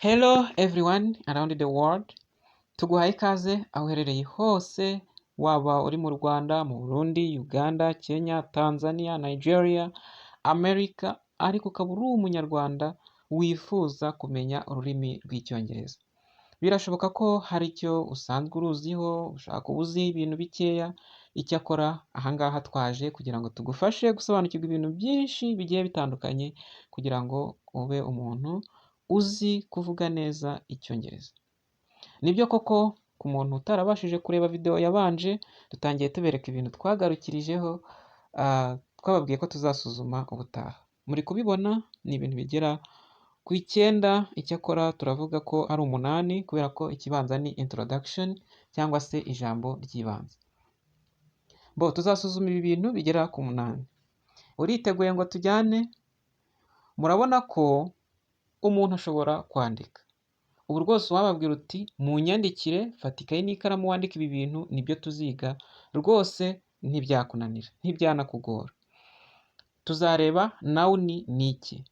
Hello everyone around the world. Tuguhaye ikaze aho uherereye hose, waba uri mu Rwanda, mu Burundi, Uganda, Kenya, Tanzania, Nigeria, America, ariko ukaba uri umunyarwanda wifuza kumenya ururimi rw'icyongereza. Birashoboka ko hari icyo usanzwe uruziho, ushaka kuba uzi ibintu bikeya, icyakora ahangaha twaje kugira ngo tugufashe gusobanukirwa ibintu byinshi bigiye bitandukanye kugira ngo ube umuntu uzi kuvuga neza icyongereza. Nibyo koko ku muntu utarabashije kureba video yabanje, dutangiye tubereka ibintu twagarukirijeho, twababwiye ko tuzasuzuma ubutaha. Muri kubibona ni ibintu bigera ku 9, icyakora turavuga ko ari 8 kubera ko ikibanza ni introduction cyangwa se ijambo ry'ibanze. Tuzasuzuma ibi bintu bigera ku 8. Uriteguye ngo tujyane? Murabona ko umuntu ashobora kwandika. Ubu rwose wababwira uti munyandikire, fata ikayi n'ikaramu wandike ibi bintu, nibyo tuziga rwose, ntibyakunanira, ntibyanakugora. Tuzareba noun ni iki,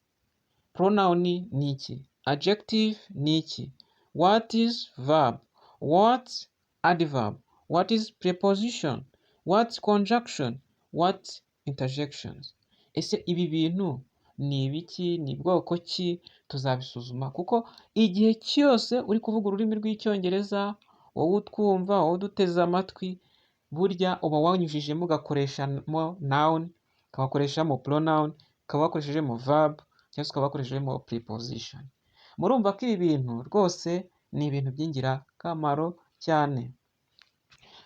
pronoun ni iki, adjective ni iki, what is verb, what adverb, what is preposition, what conjunction, what interjections. Ese ibi bintu ni ibiki, ni bwoko ki? Tuzabisuzuma kuko igihe cyose uri kuvuga ururimi rw'icyongereza, wowe utwumva, wowe uduteze amatwi, burya uba wanyujijemo ugakoreshamo noun, ukabakoreshamo pronoun, ukaba wakoreshejemo verb, cyangwa se ukaba wakoreshejemo preposition. Murumva ko ibi bintu rwose ni ibintu by'ingirakamaro cyane.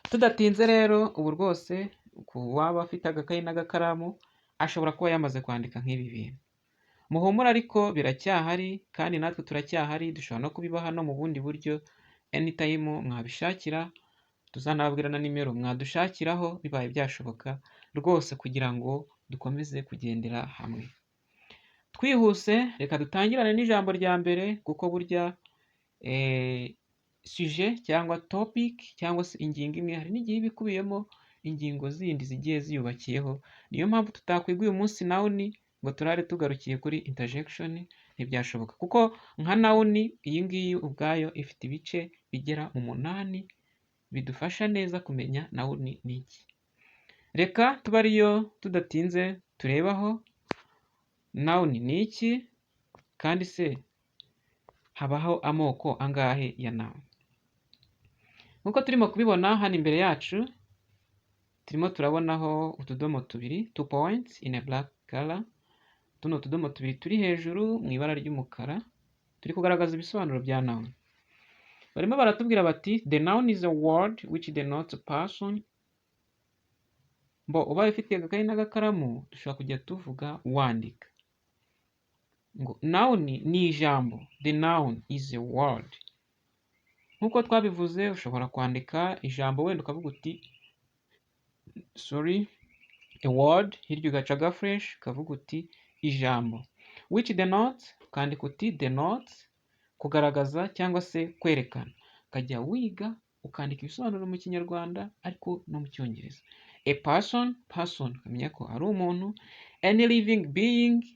Tudatinze rero, ubu rwose waba afite agakayi n'agakaramu ashobora kuba yamaze kwandika nk'ibi bintu. Muhumura ariko biracyahari kandi natwe turacyahari, dushobora no kubibaha no mu bundi buryo anytime mwabishakira, tuzanababwira na nimero mwadushakiraho bibaye byashoboka rwose, kugira ngo dukomeze kugendera hamwe. Twihuse reka dutangirane n'ijambo rya mbere, kuko burya sujet cyangwa topic cyangwa se ingingo imwe hari n'igihe iba ikubiyemo ingingo zindi zigiye ziyubakiyeho. Niyo mpamvu tutakwiga uyu munsi noun ngo turare tugarukiye kuri interjection, ntibyashoboka kuko nka noun iyi ngiyi ubwayo ifite ibice bigera mu 8 bidufasha neza kumenya noun ni iki. Reka tuba ariyo tudatinze turebaho noun ni iki, kandi se habaho amoko angahe ya noun. Nkuko turimo kubibona hano imbere yacu, turimo turabonaho utudomo tubiri, 2 points in a black color. Tuno tudomo tubiri turi hejuru mu ibara ry'umukara, turi kugaragaza ibisobanuro bya noun. Barimo baratubwira bati the noun is a word which denotes a person. Ubaye ufite agakayi n'agakaramu dushobora kujya tuvuga wandika ngo noun ni ijambo, the noun is a word. Nkuko twabivuze, ushobora kwandika ijambo wenda ukavuga uti a word, hirya ugaca agafresh ukavuga uti ijambo, which denotes, ukandika uti denotes, kugaragaza cyangwa se kwerekana. Ukajya wiga ukandika ibisobanuro mu Kinyarwanda ariko no mu Cyongereza. A person, ukamenya ko ari umuntu. Any living being,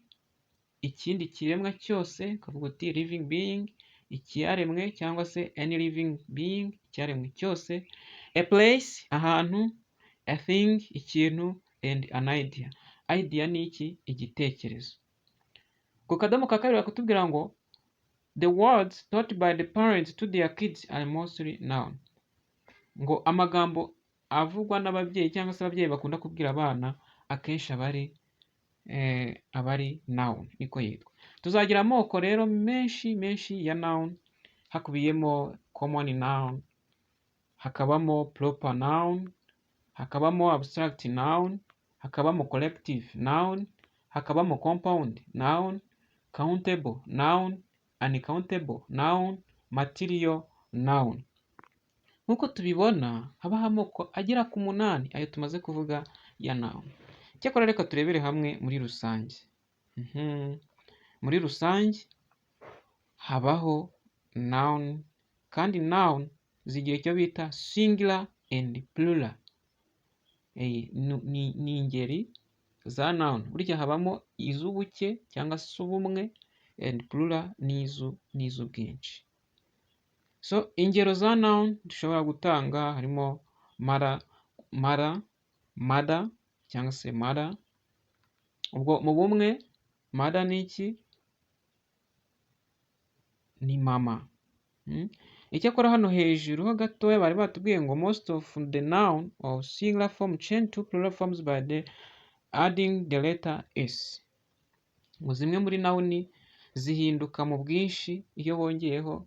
ikindi kiremwa cyose, ukavuga uti living being, ikiyaremwe, cyangwa se any living being, icyaremwe cyose. A place, ahantu. A thing, ikintu. And an idea. Idea ni iki? Igitekerezo. Ku kadomo ka kabiri bakutubwira ngo the words taught by the parents to their kids are mostly noun. Ngo amagambo avugwa n'ababyeyi cyangwa se ababyeyi bakunda kubwira abana akenshi abari noun, niko yitwa. Tuzagira amoko rero menshi ya noun, hakubiyemo common noun, hakabamo proper noun, hakabamo abstract noun, hakabamo collective noun, hakabamo compound noun, countable noun, uncountable noun, material noun. Nkuko tubibona habaho amoko agera ku 8 ayo tumaze kuvuga ya noun. Cyakora reka turebere hamwe muri rusange. Muri rusange habaho noun, kandi noun zigira icyo bita singular and plural. Ni ingeri za noun. Burya habamo iz'ubuke cyangwa se ubumwe, and plural n'iz'ubwinshi. So ingero za noun dushobora gutanga harimo mother cyangwa se mother. Ubwo mu bumwe mother ni iki? Ni mama. Icyakora hano hejuru ho gatoya bari batubwiye ngo most of the noun of singular form change to plural forms by the adding the letter s. Ngo zimwe muri noun zihinduka mu bwinshi iyo bongeyeho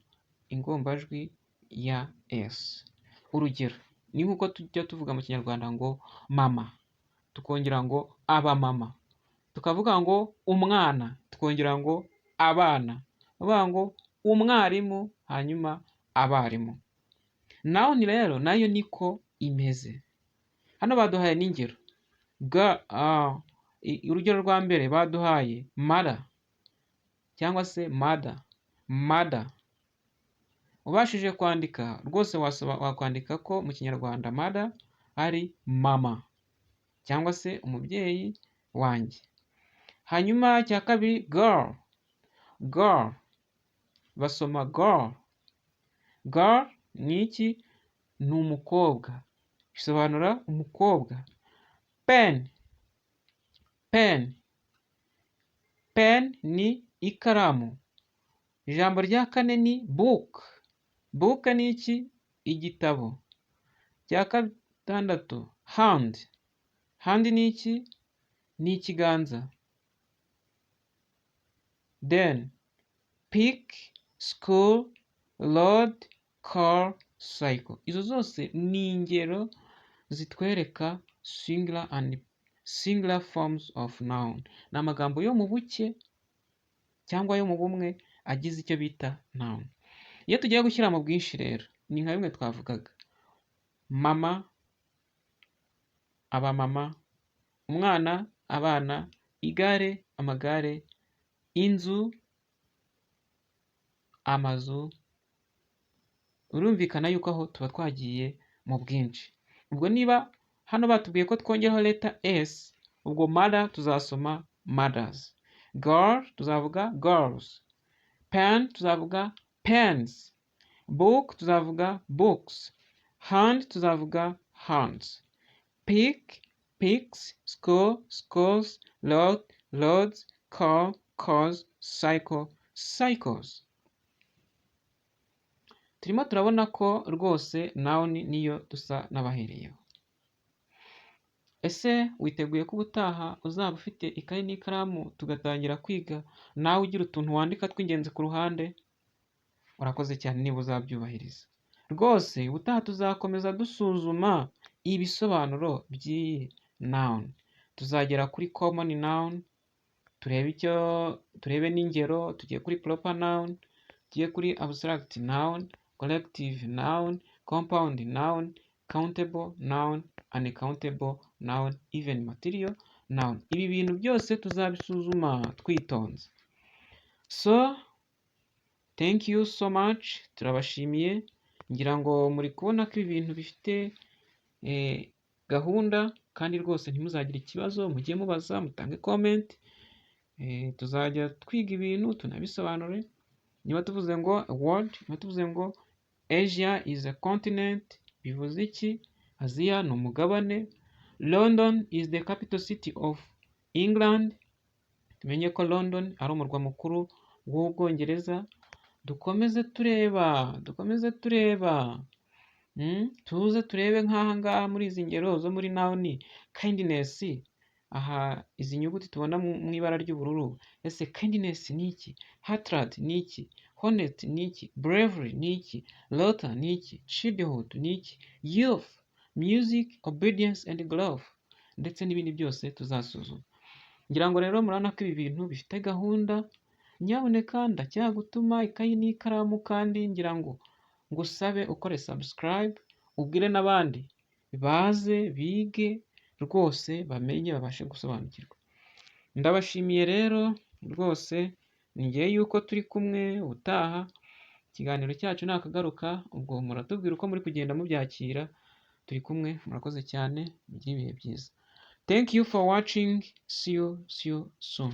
ingombajwi ya s. Urugero ni nk'uko tujya tuvuga mu Kinyarwanda ngo mama tukongera ngo abamama, tukavuga ngo umwana tukongera ngo abana, tukavuga ngo umwarimu hanyuma abarimu. Noun rero nayo niko imeze. Hano baduhaye n'ingero. Urugero rwa mbere baduhaye mother cyangwa se mother. Ubashije kwandika rwose wakwandika ko mu Kinyarwanda mother ari mama cyangwa se umubyeyi wanjye. Hanyuma cya kabiri girl basoma girl ni iki? Ni umukobwa, bisobanura umukobwa. pen ni ikaramu. Ijambo rya kane ni book ni iki? Igitabo. Cya gatandatu hand ni iki? Ni ikiganza. Then pick, school, road, car, cycle. Izo zose ni ingero zitwereka singular forms of noun. Ni amagambo yo mu buke cyangwa yo mu bumwe agize icyo bita noun. Iyo tugiye gushyira mu bwinshi rero ni nka bimwe twavugaga: mama, abamama, umwana, abana, igare, amagare, inzu, amazu. Urumvikana yuko aho tuba twagiye mu bwinshi. Ubwo niba hano batubwiye ko twongeraho letter s, ubwo mother tuzasoma mothers, girl tuzavuga girls, pen tuzavuga pens, book tuzavuga books, hand tuzavuga hands, pick picks, school schools, road roads, car cars, cycle cycles. Turimo turabona ko rwose noun niyo dusa n'abahereyeho. Ese witeguye ko ubutaha uzaba ufite ikayi n'ikaramu tugatangira kwiga nawe ugira utuntu wandika tw'ingenzi ku ruhande? Urakoze cyane niba uzabyubahiriza. Rwose ubutaha tuzakomeza dusuzuma ibisobanuro by'iyi noun. Tuzagera kuri common noun, turebe n'ingero, tugiye kuri proper noun, tugiye kuri abstract noun, collective noun, compound noun, countable noun, uncountable noun, even material noun. Ibi bintu byose tuzabisuzuma twitonze. So thank you so much. Turabashimiye. Ngira ngo muri kubona ko ibi bintu bifite gahunda, kandi rwose ntimuzagire ikibazo, mujye mubaza, mutange comment. Tuzajya twiga ibintu tunabisobanure. Niba tuvuze ngo world, niba tuvuze ngo Asia is a continent, bivuze iki? Aziya ni umugabane. London is the capital city of England. Tumenye ko London ari umurwa mukuru w'Ubwongereza. Dukomeze tureba tuze turebe nk'aha ngaha muri izi ngero zo muri noun. Kindness, aha izi nyuguti tubona mu ibara ry'ubururu, ese kindness ni iki? Hatred ni iki? Honest ni iki? Bravery ni iki? Laughter ni iki? Childhood ni iki? Youth, music, obedience and love, ndetse n'ibindi byose tuzasuzuma. Ngira ngo rero murabona ko ibi bintu bifite gahunda. Nyabuneka ndacyagutuma ikayi n'ikaramu, kandi ngira ngo ngusabe ukore subscribe, ubwire n'abandi baze bige rwose bamenye babashe gusobanukirwa. Ndabashimiye rero rwose, ngiye yuko turi kumwe ubutaha. Ikiganiro cyacu nakagaruka, ubwo muratubwira uko muri kugenda mubyakira. Turi kumwe, murakoze cyane, mugire ibihe byiza. Thank you for watching. See you soon.